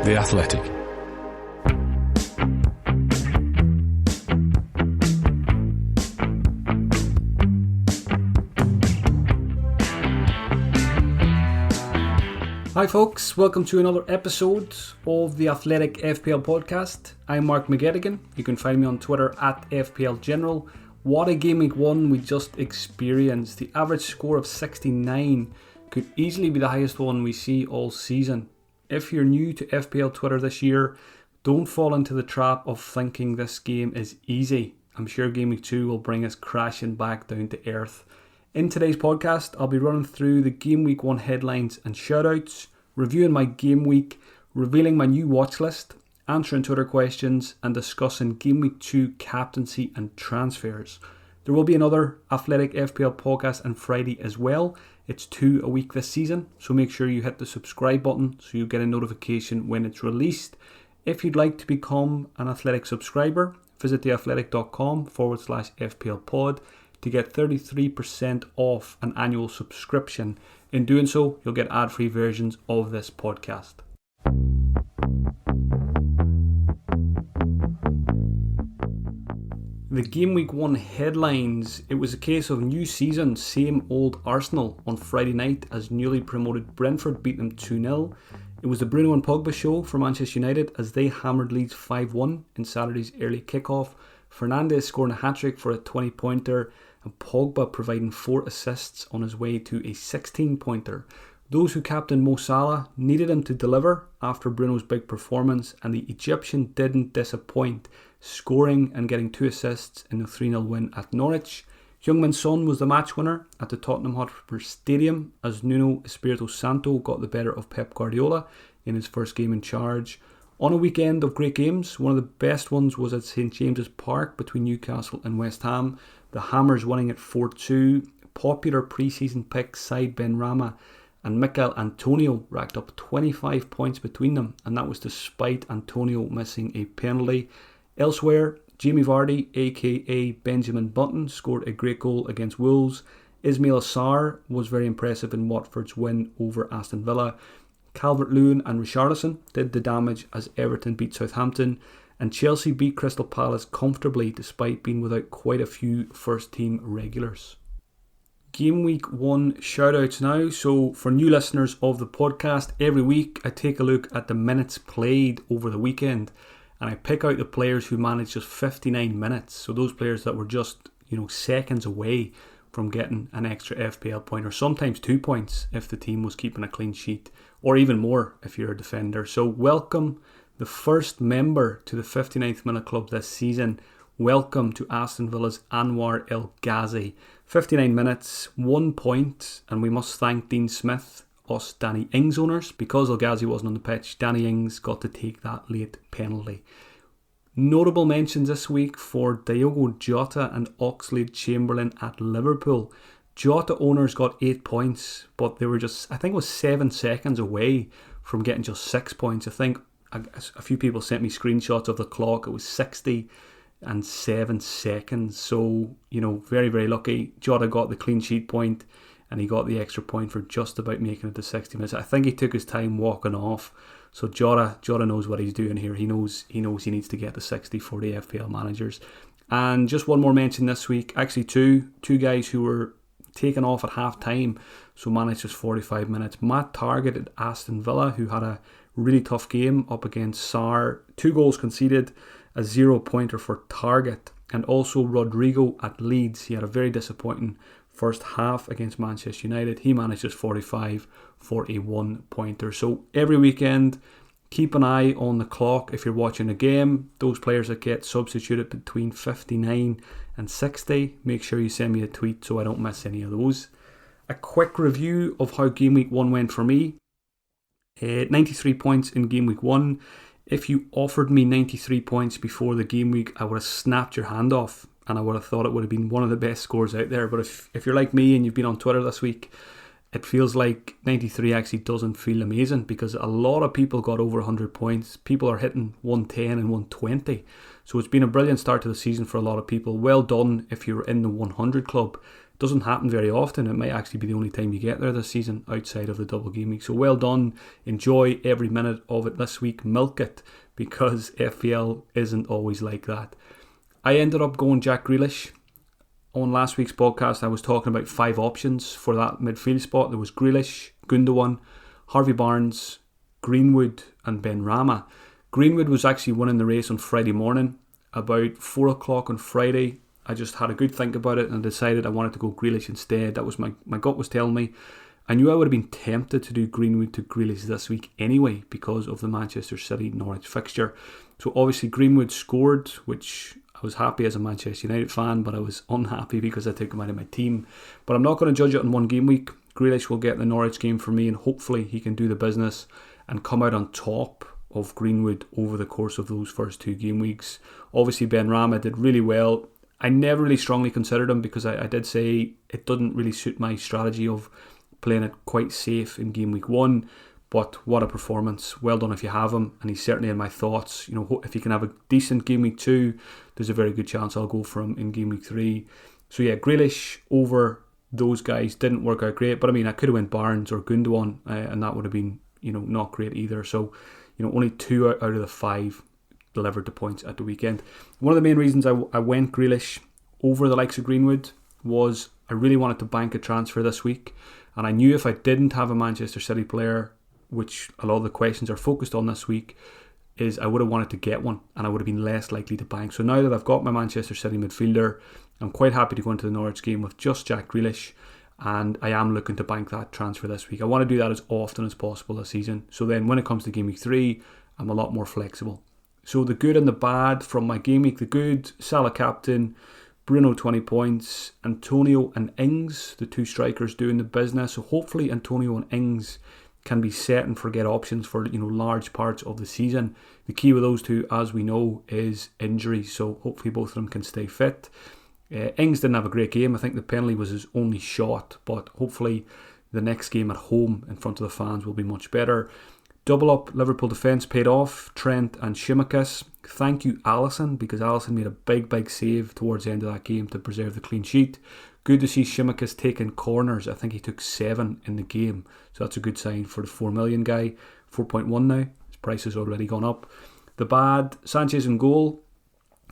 The Athletic. Hi folks, welcome to another episode of the Athletic FPL podcast. I'm Mark McGettigan. You can find me on Twitter at FPL General. What a game week one we just experienced. The average score of 69 could easily be the highest one we see all season. If you're new to FPL Twitter this year, don't fall into the trap of thinking this game is easy. I'm sure game week 2 will bring us crashing back down to earth. In today's podcast, I'll be running through the game week 1 headlines and shoutouts, reviewing my game week, revealing my new watch list, answering Twitter questions, and discussing game week 2 captaincy and transfers. There will be another Athletic FPL podcast on Friday as well. It's 2 a week this season, so make sure you hit the subscribe button so you get a notification when it's released. If you'd like to become an Athletic subscriber, visit theathletic.com/FPL pod to get 33% off an annual subscription. In doing so, you'll get ad-free versions of this podcast. The Game Week 1 headlines. It was a case of new season, same old Arsenal on Friday night as newly promoted Brentford beat them 2-0. It was the Bruno and Pogba show for Manchester United as they hammered Leeds 5-1 in Saturday's early kickoff. Fernandes scoring a hat-trick for a 20-pointer and Pogba providing 4 assists on his way to a 16-pointer. Those who captained Mo Salah needed him to deliver after Bruno's big performance, and the Egyptian didn't disappoint, scoring and getting 2 assists in the 3-0 win at Norwich. Heung-min Son was the match winner at the Tottenham Hotspur Stadium as Nuno Espirito Santo got the better of Pep Guardiola in his first game in charge. On a weekend of great games, one of the best ones was at St James's Park between Newcastle and West Ham. The Hammers winning at 4-2. Popular pre-season picks Said Benrahma and Mikel Antonio racked up 25 points between them, and that was despite Antonio missing a penalty. Elsewhere, Jamie Vardy, aka Benjamin Button, scored a great goal against Wolves. Ismail Sarr was very impressive in Watford's win over Aston Villa. Calvert-Lewin and Richarlison did the damage as Everton beat Southampton, and Chelsea beat Crystal Palace comfortably despite being without quite a few first team regulars. Game week 1 shoutouts now. So for new listeners of the podcast, every week I take a look at the minutes played over the weekend and I pick out the players who managed just 59 minutes. So those players that were just, seconds away from getting an extra FPL point, or sometimes 2 points if the team was keeping a clean sheet, or even more if you're a defender. So welcome the first member to the 59th minute club this season. Welcome to Aston Villa's Anwar El Ghazi. 59 minutes, 1 point, and we must thank Dean Smith, us Danny Ings owners, because El Ghazi wasn't on the pitch. Danny Ings got to take that late penalty. Notable mentions this week for Diogo Jota and Oxlade-Chamberlain at Liverpool. Jota owners got 8 points, but they were just, I think it was 7 seconds away from getting just 6 points. I think a few people sent me screenshots of the clock. It was 60 and 7 seconds. So, very, very lucky. Jota got the clean sheet point and he got the extra point for just about making it to 60 minutes. I think he took his time walking off. So Jota knows what he's doing here. He knows he needs to get the 60 for the FPL managers. And just one more mention this week. Actually two guys who were taken off at half time, so managed just 45 minutes. Matt Targett at Aston Villa, who had a really tough game up against Sarr. 2 goals conceded, a 0-pointer for Targett. And also Rodrigo at Leeds. He had a very disappointing first half against Manchester United. He managed just 45 for a 1-pointer. So every weekend, keep an eye on the clock if you're watching a game. Those players that get substituted between 59 and 60, make sure you send me a tweet so I don't miss any of those. A quick review of how Game Week 1 went for me. 93 points in Game Week 1. If you offered me 93 points before the game week, I would have snapped your hand off and I would have thought it would have been one of the best scores out there. But if you're like me and you've been on Twitter this week, it feels like 93 actually doesn't feel amazing because a lot of people got over 100 points. People are hitting 110 and 120. So it's been a brilliant start to the season for a lot of people. Well done if you're in the 100 club. Doesn't happen very often. It might actually be the only time you get there this season outside of the double game week. So well done. Enjoy every minute of it this week. Milk it, because FPL isn't always like that. I ended up going Jack Grealish. On last week's podcast, I was talking about 5 options for that midfield spot. There was Grealish, Gundogan, Harvey Barnes, Greenwood and Benrahma. Greenwood was actually winning the race on Friday morning. About 4 o'clock on Friday, I just had a good think about it and decided I wanted to go Grealish instead. That was my gut was telling me. I knew I would have been tempted to do Greenwood to Grealish this week anyway because of the Manchester City Norwich fixture. So obviously Greenwood scored, which I was happy as a Manchester United fan, but I was unhappy because I took him out of my team. But I'm not going to judge it on one game week. Grealish will get the Norwich game for me, and hopefully he can do the business and come out on top of Greenwood over the course of those first 2 game weeks. Obviously Benrahma did really well. I never really strongly considered him because I did say it doesn't really suit my strategy of playing it quite safe in game week 1. But what a performance. Well done if you have him, and he's certainly in my thoughts. You know, if he can have a decent game week 2, there's a very good chance I'll go for him in game week 3. So yeah, Grealish over those guys didn't work out great, but I mean, I could have went Barnes or Gundogan, and that would have been, you know, not great either. So, you know, only 2 out of the 5 delivered the points at the weekend. One of the main reasons I went Grealish over the likes of Greenwood was I really wanted to bank a transfer this week, and I knew if I didn't have a Manchester City player, which a lot of the questions are focused on this week, is I would have wanted to get one, and I would have been less likely to bank. So now that I've got my Manchester City midfielder, I'm quite happy to go into the Norwich game with just Jack Grealish, and I am looking to bank that transfer this week. I want to do that as often as possible this season. So then when it comes to game week 3, I'm a lot more flexible. So the good and the bad from my game week: the good, Salah captain, Bruno 20 points, Antonio and Ings, the 2 strikers doing the business. So hopefully Antonio and Ings can be set and forget options for, you know, large parts of the season. The key with those 2, as we know, is injuries. So hopefully both of them can stay fit. Ings didn't have a great game. I think the penalty was his only shot, but hopefully the next game at home in front of the fans will be much better. Double up Liverpool defence paid off. Trent and Tsimikas. Thank you, Alisson, because Alisson made a big save towards the end of that game to preserve the clean sheet. Good to see Tsimikas taking corners. I think he took 7 in the game, so that's a good sign for the 4 million guy. 4.1 now. His price has already gone up. The bad, Sanchez in goal.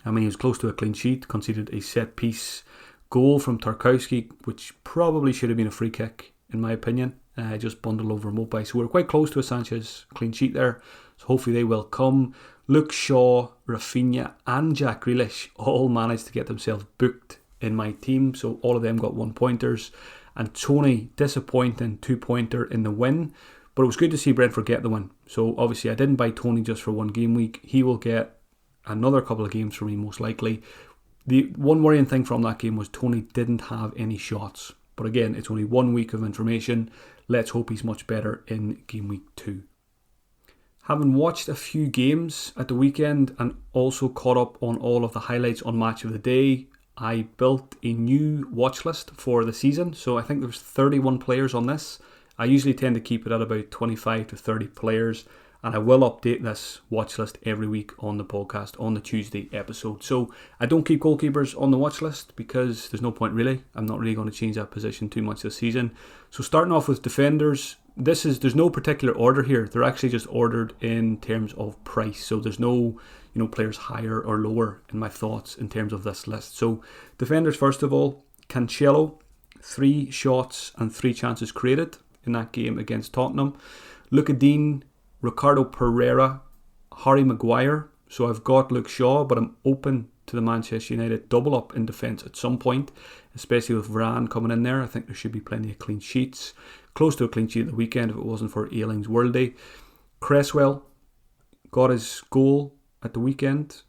I mean, he was close to a clean sheet, conceded a set-piece goal from Tarkowski, which probably should have been a free kick, in my opinion. Just bundled over Mopai. So we're quite close to a Sanchez clean sheet there. So hopefully they will come. Luke Shaw, Rafinha and Jack Grealish all managed to get themselves booked in my team. So all of them got 1-pointers. And Tony, disappointing 2-pointer in the win. But it was good to see Brentford get the win. So obviously I didn't buy Tony just for 1 game week. He will get another couple of games for me most likely. The one worrying thing from that game was Tony didn't have any shots. But again, it's only 1 week of information. Let's hope he's much better in game week 2. Having watched a few games at the weekend and also caught up on all of the highlights on Match of the Day, I built a new watch list for the season. So I think there's 31 players on this. I usually tend to keep it at about 25 to 30 players. And I will update this watch list every week on the podcast, on the Tuesday episode. So I don't keep goalkeepers on the watch list because there's no point really. I'm not really going to change that position too much this season. So starting off with defenders, there's no particular order here. They're actually just ordered in terms of price. So there's no, players higher or lower in my thoughts in terms of this list. So defenders, first of all, Cancelo, 3 shots and 3 chances created in that game against Tottenham. Luka Dean, Ricardo Pereira, Harry Maguire. So I've got Luke Shaw, but I'm open to the Manchester United double up in defence at some point, especially with Varane coming in there. I think there should be plenty of clean sheets. Close to a clean sheet at the weekend if it wasn't for Ayling's World Day. Cresswell got his goal at the weekend.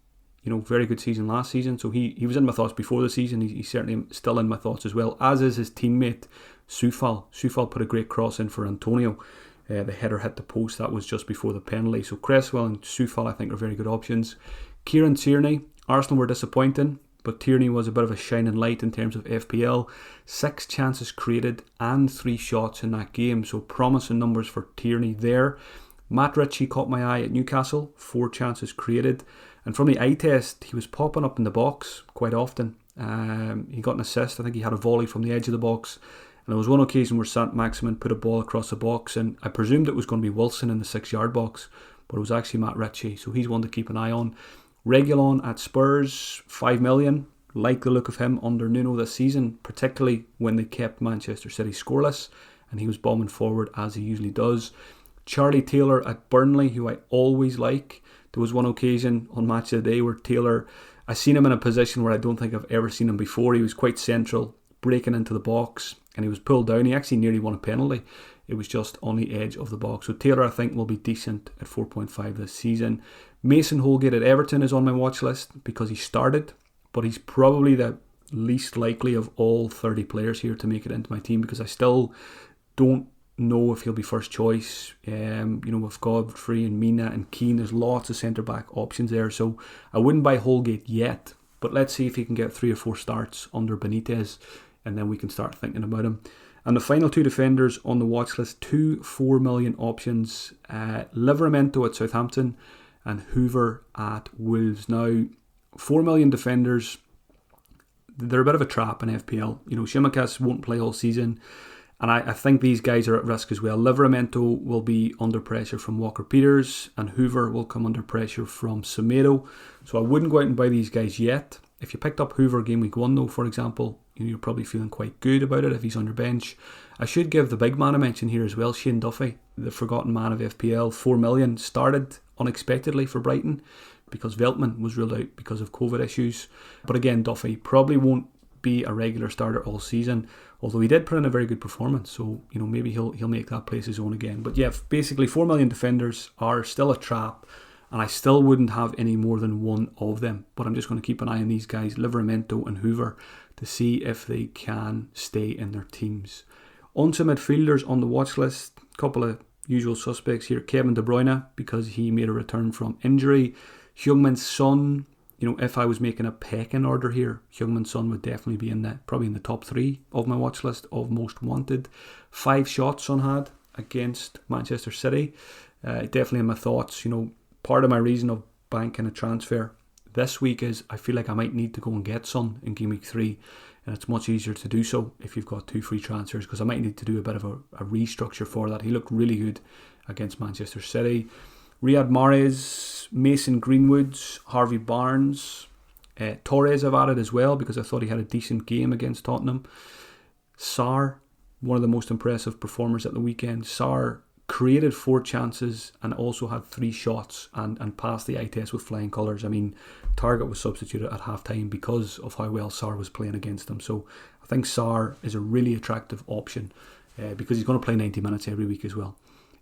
Very good season last season. So he was in my thoughts before the season. He's certainly still in my thoughts as well, as is his teammate Soufal. Soufal put a great cross in for Antonio. The header hit the post. That was just before the penalty. So Cresswell and Soufal I think are very good options. Kieran Tierney. Arsenal were disappointing, but Tierney was a bit of a shining light in terms of FPL. 6 chances created and 3 shots in that game. So promising numbers for Tierney there. Matt Ritchie caught my eye at Newcastle. 4 chances created. And from the eye test, he was popping up in the box quite often. He got an assist. I think he had a volley from the edge of the box. And there was one occasion where Saint-Maximin put a ball across the box, and I presumed it was going to be Wilson in the 6-yard box, but it was actually Matt Ritchie, so he's one to keep an eye on. Reguilon at Spurs, 5 million. Like the look of him under Nuno this season, particularly when they kept Manchester City scoreless, and he was bombing forward as he usually does. Charlie Taylor at Burnley, who I always like. There was one occasion on Match of the Day where Taylor, I seen him in a position where I don't think I've ever seen him before. He was quite central, breaking into the box, and he was pulled down. He actually nearly won a penalty. It was just on the edge of the box. So Taylor, I think, will be decent at 4.5 this season. Mason Holgate at Everton is on my watch list because he started, but he's probably the least likely of all 30 players here to make it into my team, because I still don't know if he'll be first choice. With Godfrey and Mina and Keane, there's lots of centre-back options there. So I wouldn't buy Holgate yet, but let's see if he can get 3 or 4 starts under Benitez, and then we can start thinking about him. And the final 2 defenders on the watch list, 2 4 million options. Livramento at Southampton and Hoover at Wolves. Now, 4 million defenders, they're a bit of a trap in FPL. Tsimikas won't play all season, and I think these guys are at risk as well. Livramento will be under pressure from Walker-Peters, and Hoover will come under pressure from Semedo. So I wouldn't go out and buy these guys yet. If you picked up Hoover game week 1 though, for example, you're probably feeling quite good about it if he's on your bench. I should give the big man a mention here as well, Shane Duffy, the forgotten man of FPL. 4 million, started unexpectedly for Brighton because Veltman was ruled out because of COVID issues. But again, Duffy probably won't be a regular starter all season, although he did put in a very good performance, so maybe he'll make that place his own again. But yeah, basically 4 million defenders are still a trap, and I still wouldn't have any more than one of them. But I'm just going to keep an eye on these guys, Livramento and Hoover, to see if they can stay in their teams. On to midfielders on the watch list. A couple of usual suspects here. Kevin De Bruyne, because he made a return from injury. Heung-min Son, if I was making a pecking order here, Heung-min Son would definitely be probably in the top 3 of my watch list of most wanted. 5 shots Son had against Manchester City. Definitely in my thoughts. Part of my reason of banking a transfer this week is I feel like I might need to go and get Son in Game Week 3, and it's much easier to do so if you've got 2 free transfers, because I might need to do a bit of a restructure for that. He looked really good against Manchester City. Riyad Mahrez, Mason Greenwoods, Harvey Barnes, Torres I've added as well because I thought he had a decent game against Tottenham. Sarr, one of the most impressive performers at the weekend. Sarr created 4 chances and also had 3 shots and passed the eye test with flying colours. I mean, Target was substituted at half-time because of how well Sarr was playing against them. So I think Sarr is a really attractive option because he's going to play 90 minutes every week as well.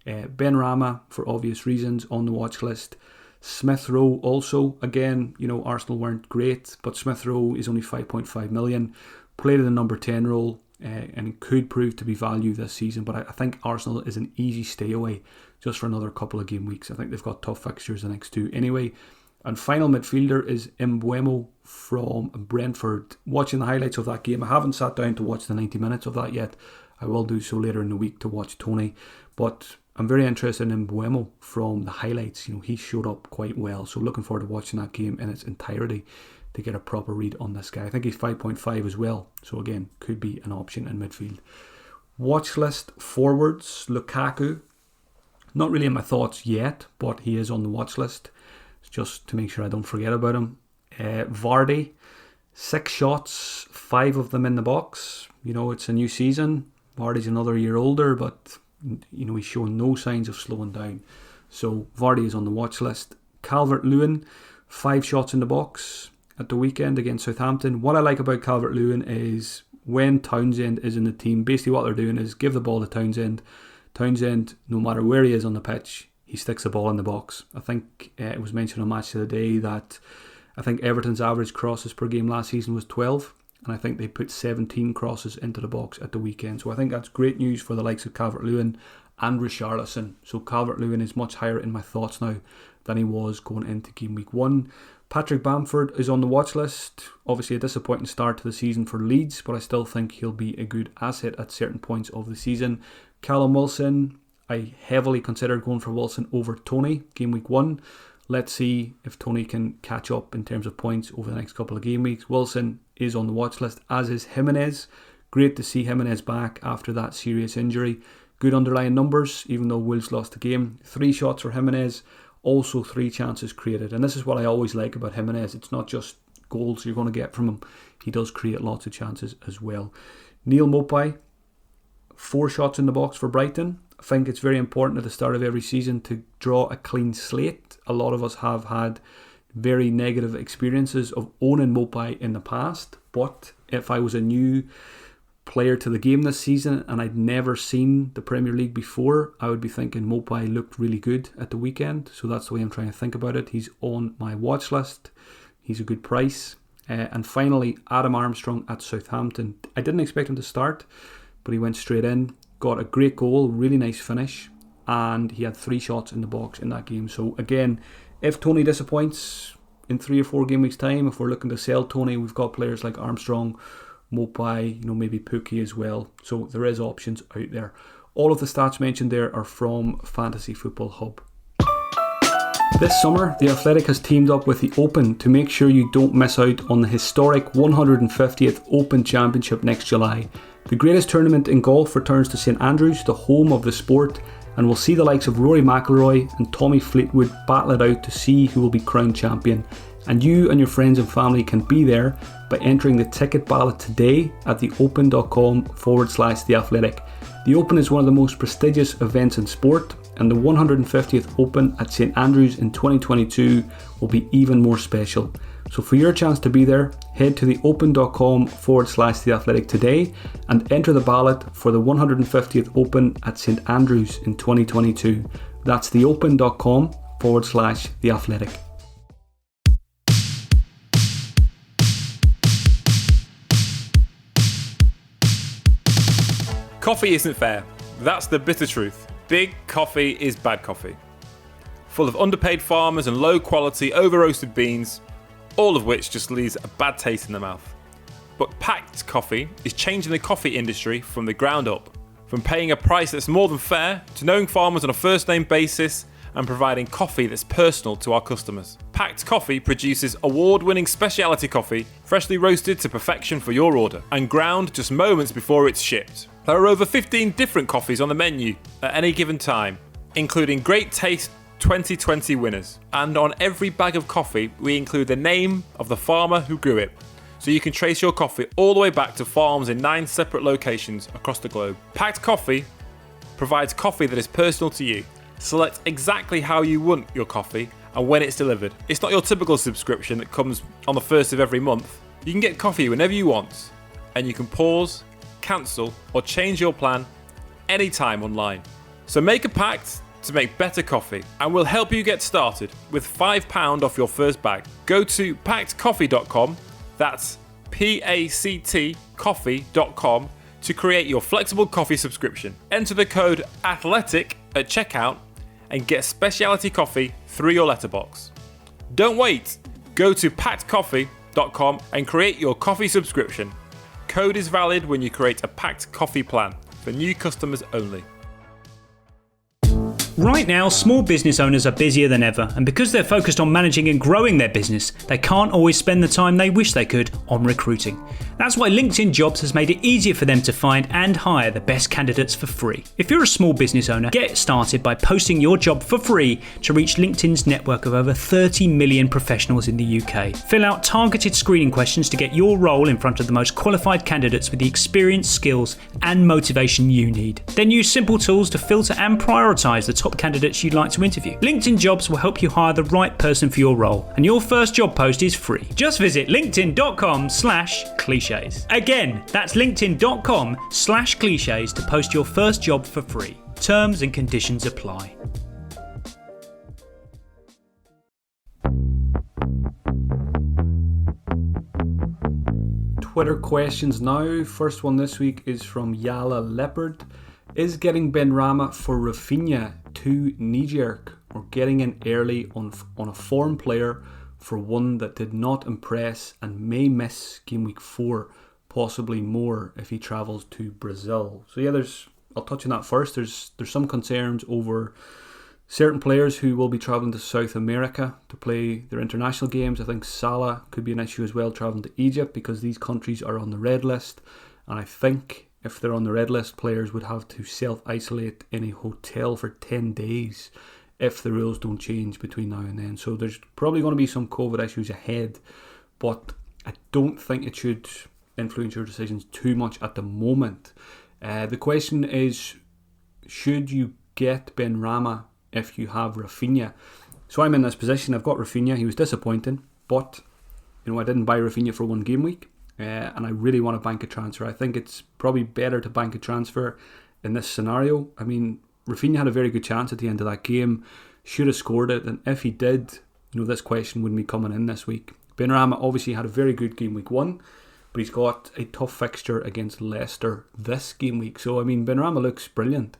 Ben Rama, for obvious reasons, on the watch list. Smith Rowe also, again, Arsenal weren't great, but Smith Rowe is only 5.5 million, played in the number 10 role, and could prove to be value this season. But I think Arsenal is an easy stay away just for another couple of game weeks. I think they've got tough fixtures the next 2 anyway. And final midfielder is Mbeumo from Brentford. Watching the highlights of that game, I haven't sat down to watch the 90 minutes of that yet. I will do so later in the week to watch Tony, but I'm very interested in Mbeumo from the highlights. He showed up quite well, so looking forward to watching that game in its entirety to get a proper read on this guy. I think he's 5.5 as well, so again, could be an option in midfield. Watch list forwards, Lukaku, not really in my thoughts yet, but he is on the watch list, just to make sure I don't forget about him. Vardy, 6 shots, 5 of them in the box. It's a new season. Vardy's another year older, but he's showing no signs of slowing down. So Vardy is on the watch list. Calvert-Lewin, 5 shots in the box at the weekend against Southampton. What I like about Calvert-Lewin is when Townsend is in the team, basically what they're doing is give the ball to Townsend. Townsend, no matter where he is on the pitch, he sticks the ball in the box. I think it was mentioned on Match of the Day that I think Everton's average crosses per game last season was 12. And I think they put 17 crosses into the box at the weekend. So I think that's great news for the likes of Calvert-Lewin and Richarlison. So Calvert-Lewin is much higher in my thoughts now than he was going into Game Week 1. Patrick Bamford is on the watch list. Obviously a disappointing start to the season for Leeds, but I still think he'll be a good asset at certain points of the season. Callum Wilson, I heavily considered going for Wilson over Tony Game Week 1. Let's see if Tony can catch up in terms of points over the next couple of game weeks. Wilson is on the watch list, as is Jimenez. Great to see Jimenez back after that serious injury. Good underlying numbers, even though Wolves lost the game. 3 shots for Jimenez, also 3 chances created. And this is what I always like about Jimenez. It's not just goals you're going to get from him. He does create lots of chances as well. Neil Mopai, 4 shots in the box for Brighton. I think it's very important at the start of every season to draw a clean slate. A lot of us have had very negative experiences of owning Mopai in the past. But if I was a new player to the game this season and I'd never seen the Premier League before, I would be thinking Mopai looked really good at the weekend. So that's the way I'm trying to think about it. He's on my watch list. He's a good price. And finally, Adam Armstrong at Southampton. I didn't expect him to start, but he went straight in, got a great goal, really nice finish, and he had 3 shots in the box in that game. So again, if Tony disappoints in 3 or 4 game weeks time, if we're looking to sell Tony, we've got players like Armstrong, Mopai, maybe Pookie as well. So there is options out there. All of the stats mentioned there are from Fantasy Football Hub. This summer, The Athletic has teamed up with the Open to make sure you don't miss out on the historic 150th Open Championship next July. The greatest tournament in golf returns to St Andrews, the home of the sport, and we'll see the likes of Rory McIlroy and Tommy Fleetwood battle it out to see who will be crowned champion. And you and your friends and family can be there by entering the ticket ballot today at theopen.com/theathletic. The Open is one of the most prestigious events in sport, and the 150th Open at St Andrews in 2022 will be even more special. So for your chance to be there, head to theopen.com/theathletic today and enter the ballot for the 150th Open at St Andrews in 2022. That's theopen.com/theathletic. Coffee isn't fair. That's the bitter truth. Big coffee is bad coffee. Full of underpaid farmers and low quality over-roasted beans, all of which just leaves a bad taste in the mouth. But Packed Coffee is changing the coffee industry from the ground up. From paying a price that's more than fair, to knowing farmers on a first name basis, and providing coffee that's personal to our customers. Packed Coffee produces award-winning specialty coffee, freshly roasted to perfection for your order, and ground just moments before it's shipped. There are over 15 different coffees on the menu at any given time, including Great Taste 2020 winners. And on every bag of coffee, we include the name of the farmer who grew it, so you can trace your coffee all the way back to farms in 9 separate locations across the globe. Packed Coffee provides coffee that is personal to you. Select exactly how you want your coffee and when it's delivered. It's not your typical subscription that comes on the 1st of every month. You can get coffee whenever you want, and you can pause, cancel, or change your plan anytime online. So make a pact to make better coffee, and we'll help you get started with £5 off your first bag. Go to packedcoffee.com, that's PACT coffee.com, to create your flexible coffee subscription. Enter the code ATHLETIC at checkout and get specialty coffee through your letterbox. Don't wait! Go to packedcoffee.com and create your coffee subscription. Code is valid when you create a Packed Coffee plan for new customers only. Right now, small business owners are busier than ever, and because they're focused on managing and growing their business, they can't always spend the time they wish they could on recruiting. That's why LinkedIn Jobs has made it easier for them to find and hire the best candidates for free. If you're a small business owner, get started by posting your job for free to reach LinkedIn's network of over 30 million professionals in the UK. Fill out targeted screening questions to get your role in front of the most qualified candidates with the experience, skills, and motivation you need. Then use simple tools to filter and prioritise the top candidates you'd like to interview. LinkedIn Jobs will help you hire the right person for your role, and your first job post is free. Just visit linkedin.com/cliches. Again, that's linkedin.com/cliches to post your first job for free. Terms and conditions apply. Twitter questions now. First one this week is from Yala Leopard. Is getting Benrahma for Rafinha too knee-jerk, or getting in early on a form player for one that did not impress and may miss game week 4, possibly more if he travels to Brazil? So yeah, I'll touch on that first. There's some concerns over Certain players who will be travelling to South America to play their international games. I think Salah could be an issue as well, travelling to Egypt, because these countries are on the red list. And I think if they're on the red list, players would have to self-isolate in a hotel for 10 days if the rules don't change between now and then. So there's probably going to be some COVID issues ahead, but I don't think it should influence your decisions too much at the moment. The question is, should you get Benrahma if you have Rafinha? So I'm in this position. I've got Rafinha. He was disappointing, but I didn't buy Rafinha for one game week, and I really want to bank a transfer. I think it's probably better to bank a transfer in this scenario. I mean, Rafinha had a very good chance at the end of that game, should have scored it, and if he did, this question wouldn't be coming in this week. Benrahma obviously had a very good game week 1, but he's got a tough fixture against Leicester this game week. So I mean, Benrahma looks brilliant,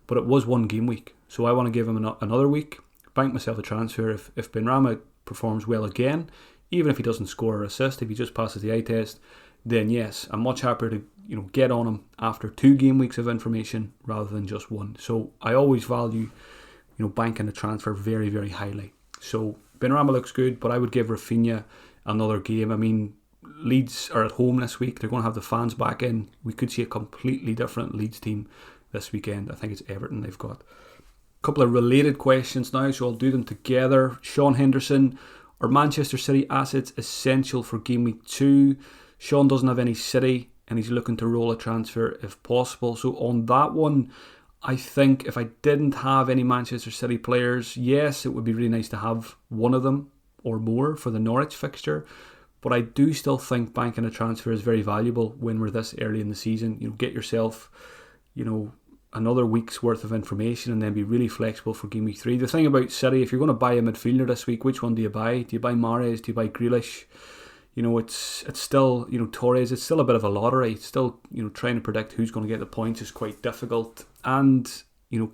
but it was one game week, so I want to give him another week, bank myself a transfer. If Benrahma performs well again, even if he doesn't score or assist, if he just passes the eye test, then yes, I'm much happier to get on him after 2 game weeks of information rather than just one. So I always value banking a transfer very, very highly. So Benrahma looks good, but I would give Rafinha another game. I mean, Leeds are at home this week. They're going to have the fans back in. We could see a completely different Leeds team this weekend. I think it's Everton they've got. A couple of related questions now, so I'll do them together. Sean Henderson, are Manchester City assets essential for game week 2? Sean doesn't have any City and he's looking to roll a transfer if possible. So on that one, I think if I didn't have any Manchester City players, yes, it would be really nice to have one of them or more for the Norwich fixture. But I do still think banking a transfer is very valuable when we're this early in the season. Get yourself, another week's worth of information and then be really flexible for game week 3. The thing about City, if you're going to buy a midfielder this week, which one do you buy? Do you buy Mahrez? Do you buy Grealish? It's still, Torres, it's still a bit of a lottery. It's still, trying to predict who's going to get the points is quite difficult. And,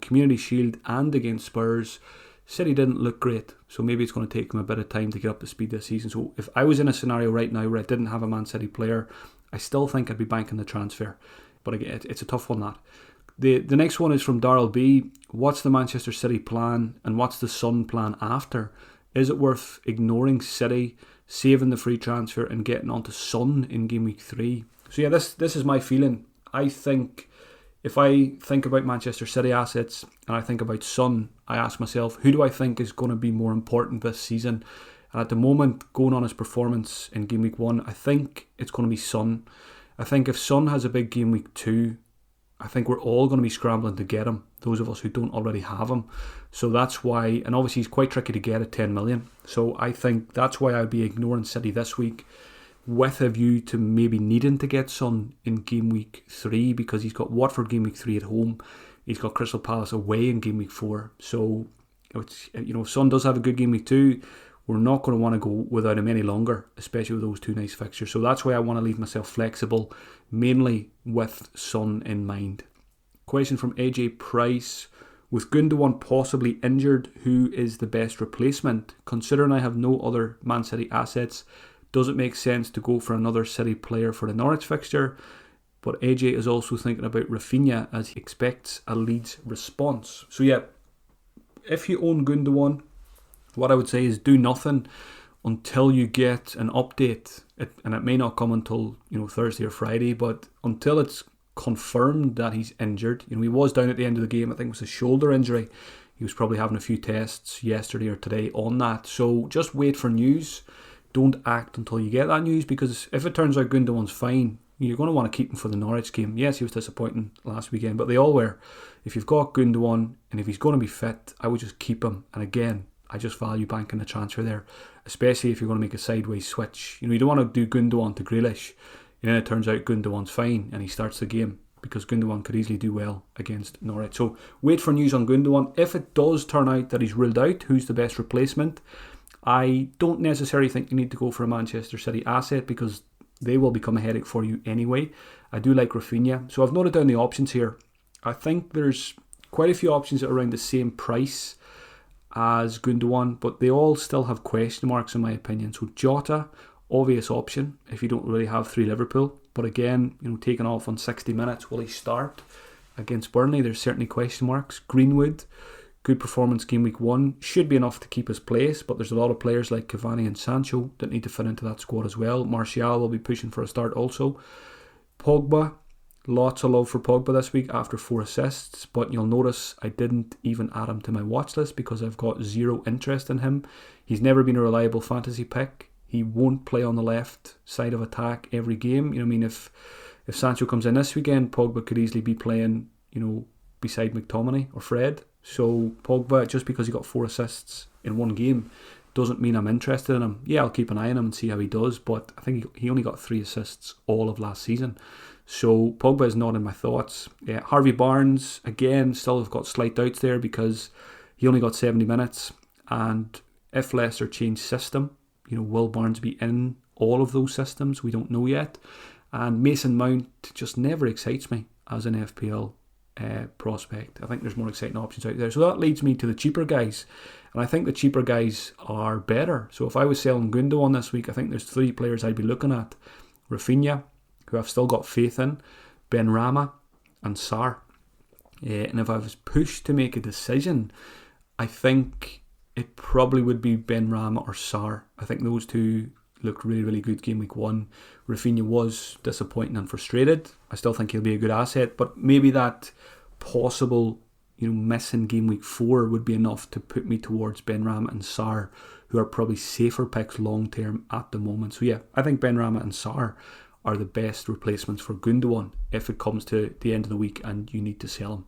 Community Shield and against Spurs, City didn't look great. So maybe it's going to take them a bit of time to get up to speed this season. So if I was in a scenario right now where I didn't have a Man City player, I still think I'd be banking the transfer. But again, it's a tough one, that. The next one is from Darryl B. What's the Manchester City plan and what's the Sun plan after? Is it worth ignoring City, saving the free transfer and getting onto Son in game week 3? So yeah, this is my feeling. I think if I think about Manchester City assets and I think about Son, I ask myself, who do I think is going to be more important this season? And at the moment, going on his performance in game week 1, I think it's going to be Son. I think if Son has a big game week 2, I think we're all going to be scrambling to get him, those of us who don't already have him. So that's why, and obviously he's quite tricky to get at 10 million. So I think that's why I'd be ignoring City this week, with a view to maybe needing to get Son in game week 3, because he's got Watford game week 3 at home. He's got Crystal Palace away in game week 4. So, if Son does have a good game week 2, we're not going to want to go without him any longer, especially with those 2 nice fixtures. So that's why I want to leave myself flexible, mainly with Son in mind. Question from AJ Price. With Gundogan possibly injured, who is the best replacement? Considering I have no other Man City assets, does it make sense to go for another City player for the Norwich fixture? But AJ is also thinking about Rafinha as he expects a Leeds response. So yeah, if you own Gundogan, what I would say is do nothing until you get an update. And it may not come until Thursday or Friday, but until it's confirmed that he's injured. He was down at the end of the game. I think it was a shoulder injury. He was probably having a few tests yesterday or today on that. So just wait for news. Don't act until you get that news, because if it turns out Gundogan's fine, you're going to want to keep him for the Norwich game. Yes, he was disappointing last weekend, but they all were. If you've got Gundogan and if he's going to be fit, I would just keep him. And again, I just value banking the transfer there, especially if you're going to make a sideways switch. You don't want to do Gundogan to Grealish, and then it turns out Gundogan's fine and he starts the game, because Gundogan could easily do well against Norwich. So wait for news on Gundogan. If it does turn out that he's ruled out, who's the best replacement? I don't necessarily think you need to go for a Manchester City asset, because they will become a headache for you anyway. I do like Rafinha. So I've noted down the options here. I think there's quite a few options at around the same price as Gundogan, but they all still have question marks in my opinion. So Jota, obvious option if you don't really have 3 Liverpool, but again, taking off on 60 minutes, will he start against Burnley? There's certainly question marks. Greenwood Good performance game week 1. Should be enough to keep his place, but there's a lot of players like Cavani and Sancho that need to fit into that squad as well. Martial will be pushing for a start also. Pogba, lots of love for Pogba this week after 4 assists, but you'll notice I didn't even add him to my watch list because I've got zero interest in him. He's never been a reliable fantasy pick. He won't play on the left side of attack every game. If Sancho comes in this weekend, Pogba could easily be playing, beside McTominay or Fred. So Pogba, just because he got 4 assists in one game, doesn't mean I'm interested in him. Yeah, I'll keep an eye on him and see how he does, but I think he only got 3 assists all of last season. So Pogba is not in my thoughts. Harvey Barnes, again, still have got slight doubts there because he only got 70 minutes. And if Leicester change system, will Barnes be in all of those systems? We don't know yet. And Mason Mount just never excites me as an FPL prospect. I think there's more exciting options out there. So that leads me to the cheaper guys. And I think the cheaper guys are better. So if I was selling Gundogan this week, I think there's 3 players I'd be looking at. Rafinha, who I've still got faith in, Benrahma and Sarr. And if I was pushed to make a decision, I think it probably would be Benrahma or Sarr. I think those two looked really, really good game week 1. Rafinha was disappointing and frustrated. I still think he'll be a good asset, but maybe that possible miss in game week 4 would be enough to put me towards Benrahma and Sarr, who are probably safer picks long term at the moment. So yeah, I think Benrahma and Sarr are the best replacements for Gundogan if it comes to the end of the week and you need to sell him.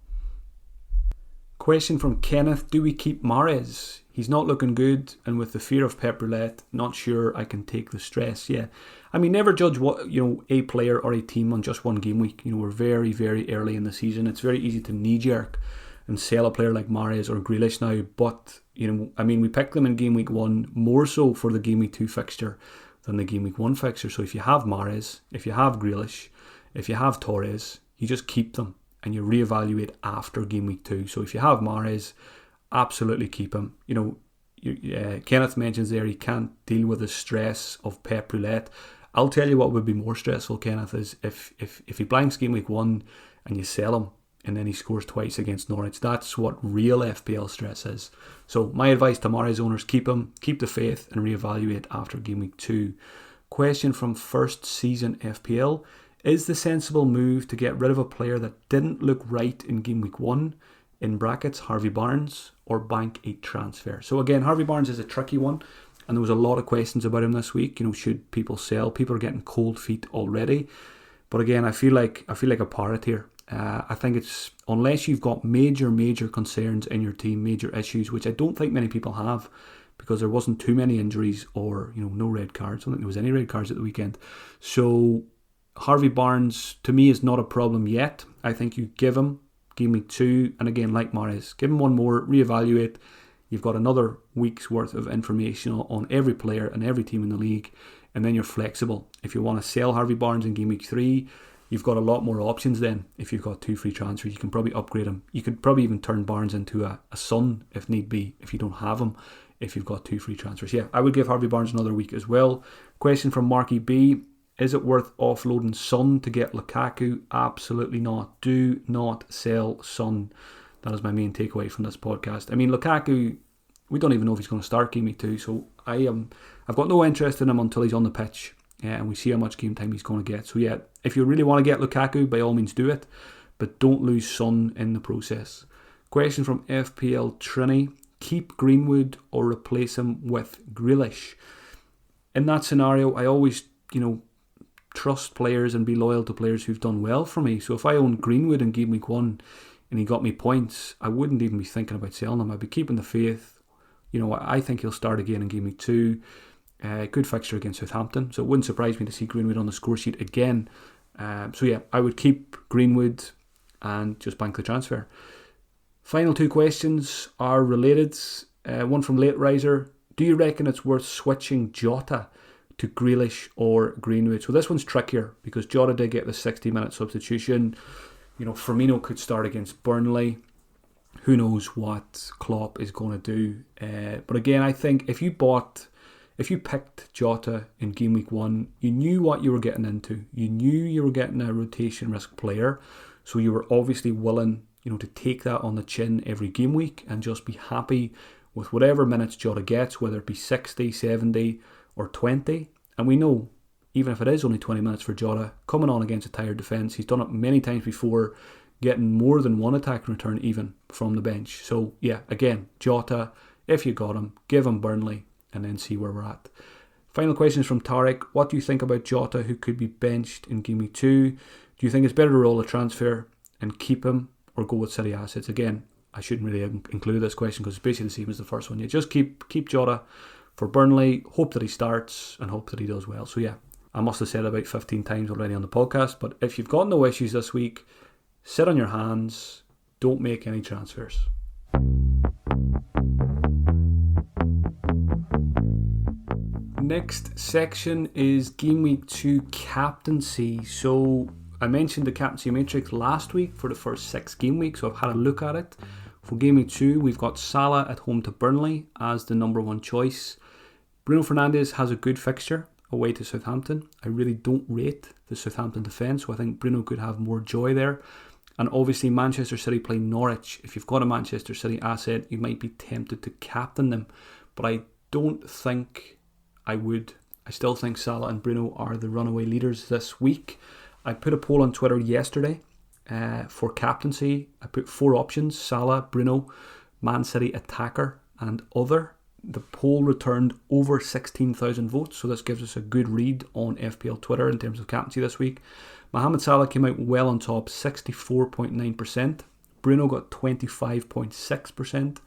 Question from Kenneth: do we keep Mahrez? He's not looking good, and with the fear of Pep Roulette, not sure I can take the stress. Yeah, I mean, never judge what a player or a team on just one game week. We're very, very early in the season. It's very easy to knee jerk and sell a player like Mahrez or Grealish now. But we picked them in game week 1 more so for the game week 2 fixture than the game week 1 fixture. So if you have Mahrez, if you have Grealish, if you have Torres, you just keep them and you reevaluate after game week 2. So if you have Mahrez, absolutely keep him. Kenneth mentions there he can't deal with the stress of Pep Roulette. I'll tell you what would be more stressful, Kenneth, is if he blanks game week 1 and you sell him and then he scores twice against Norwich. That's what real FPL stress is. So my advice to Mahrez owners: keep him, keep the faith, and reevaluate after game week 2. Question from First Season FPL: is the sensible move to get rid of a player that didn't look right in game week 1, in brackets Harvey Barnes, or bank a transfer? So again, Harvey Barnes is a tricky one, and there was a lot of questions about him this week. Should people sell? People are getting cold feet already. But again, I feel like a parrot here. I think it's, unless you've got major concerns in your team, major issues, which I don't think many people have, because there wasn't too many injuries or no red cards. I don't think there was any red cards at the weekend. So Harvey Barnes to me is not a problem yet. I think you give him game week 2, and again, like Mahrez, give him one more, reevaluate. You've got another week's worth of information on every player and every team in the league, and then you're flexible. If you want to sell Harvey Barnes in game week 3, you've got a lot more options then. If you've got 2 free transfers, you can probably upgrade him. You could probably even turn Barnes into a Son if need be, if you don't have him, if you've got 2 free transfers. Yeah, I would give Harvey Barnes another week as well. Question from Marky B: is it worth offloading Son to get Lukaku? Absolutely not. Do not sell Son. That is my main takeaway from this podcast. I mean, Lukaku, we don't even know if he's going to start game week 2, so I've got no interest in him until he's on the pitch, and we see how much game time he's going to get. So yeah, if you really want to get Lukaku, by all means do it, but don't lose Son in the process. Question from FPL Trini: keep Greenwood or replace him with Grealish? In that scenario, I always, trust players and be loyal to players who've done well for me. So if I owned Greenwood in game week 1 and he got me points, I wouldn't even be thinking about selling him. I'd be keeping the faith. I think he'll start again in game week 2. Good fixture against Southampton, so it wouldn't surprise me to see Greenwood on the score sheet again. So yeah, I would keep Greenwood and just bank the transfer. Final 2 questions are related. One from Late Riser: do you reckon it's worth switching Jota to Grealish or Greenwood? So this one's trickier because Jota did get the 60-minute substitution. Firmino could start against Burnley. Who knows what Klopp is going to do? But again, I think if you picked Jota in game week 1, you knew what you were getting into. You knew you were getting a rotation risk player, so you were obviously willing to take that on the chin every game week and just be happy with whatever minutes Jota gets, whether it be 60, 70 or 20. And we know, even if it is only 20 minutes for Jota, coming on against a tired defence, he's done it many times before, getting more than one attack in return even from the bench. So yeah, again, Jota, if you got him, give him Burnley and then see where we're at. Final question is from Tarek. What do you think about Jota, who could be benched in Game Week 2? Do you think it's better to roll a transfer and keep him or go with City assets? Again, I shouldn't really include this question because it's basically the same as the first one. You just keep Jota for Burnley, hope that he starts and hope that he does well. So yeah, I must have said about 15 times already on the podcast, but if you've got no issues this week, sit on your hands, don't make any transfers. Next section is Game Week 2 Captaincy. So I mentioned the Captaincy Matrix last week for the first 6 game weeks, so I've had a look at it. For Game Week 2, we've got Salah at home to Burnley as the number 1 choice. Bruno Fernandes has a good fixture away to Southampton. I really don't rate the Southampton defence, so I think Bruno could have more joy there. And obviously Manchester City play Norwich. If you've got a Manchester City asset, you might be tempted to captain them, but I don't think I would. I still think Salah and Bruno are the runaway leaders this week. I put a poll on Twitter yesterday for captaincy. I put 4 options: Salah, Bruno, Man City attacker and other. The poll returned over 16,000 votes, so this gives us a good read on FPL Twitter in terms of captaincy this week. Mohamed Salah came out well on top, 64.9%. Bruno got 25.6%.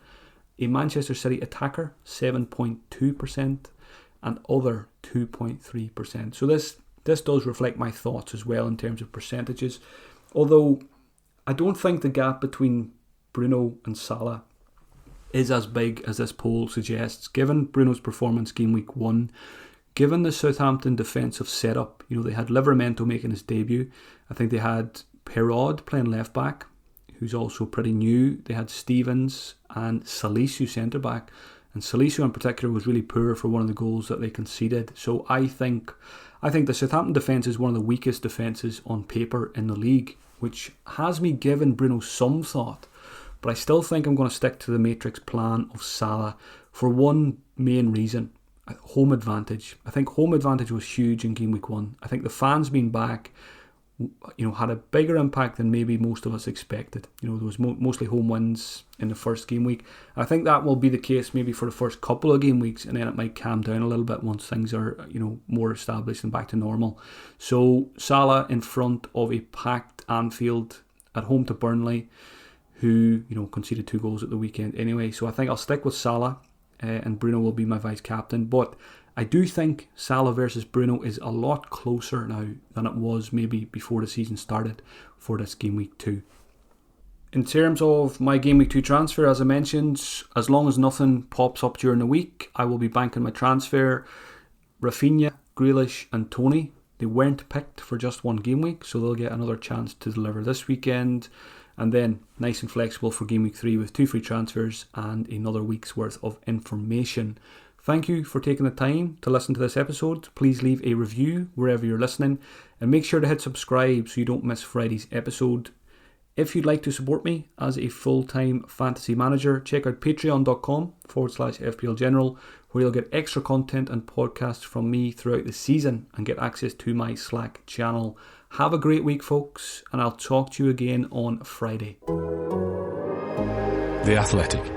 A Manchester City attacker, 7.2%. And other, 2.3%. So this does reflect my thoughts as well in terms of percentages. Although I don't think the gap between Bruno and Salah is as big as this poll suggests. Given Bruno's performance Game Week 1, given the Southampton defensive setup, they had Livramento making his debut. I think they had Perraud playing left back, who's also pretty new. They had Stevens and Salisu centre back. And Salisu in particular was really poor for one of the goals that they conceded. So I think the Southampton defence is one of the weakest defences on paper in the league, which has me giving Bruno some thought. But I still think I'm going to stick to the Matrix plan of Salah for one main reason: home advantage. I think home advantage was huge in Game Week 1. I think the fans being back, had a bigger impact than maybe most of us expected. There was mostly home wins in the first game week. I think that will be the case maybe for the first couple of game weeks, and then it might calm down a little bit once things are, more established and back to normal. So Salah in front of a packed Anfield at home to Burnley, who, conceded 2 goals at the weekend anyway. So I think I'll stick with Salah, and Bruno will be my vice captain. But I do think Salah versus Bruno is a lot closer now than it was maybe before the season started for this Game Week 2. In terms of my Game Week 2 transfer, as I mentioned, as long as nothing pops up during the week, I will be banking my transfer. Rafinha, Grealish and Toney, they weren't picked for just one game week, so they'll get another chance to deliver this weekend. And then nice and flexible for Game Week 3 with 2 free transfers and another week's worth of information. Thank you for taking the time to listen to this episode. Please leave a review wherever you're listening and make sure to hit subscribe so you don't miss Friday's episode. If you'd like to support me as a full-time fantasy manager, check out patreon.com/FPL General, where you'll get extra content and podcasts from me throughout the season and get access to my Slack channel. Have a great week, folks, and I'll talk to you again on Friday. The Athletic.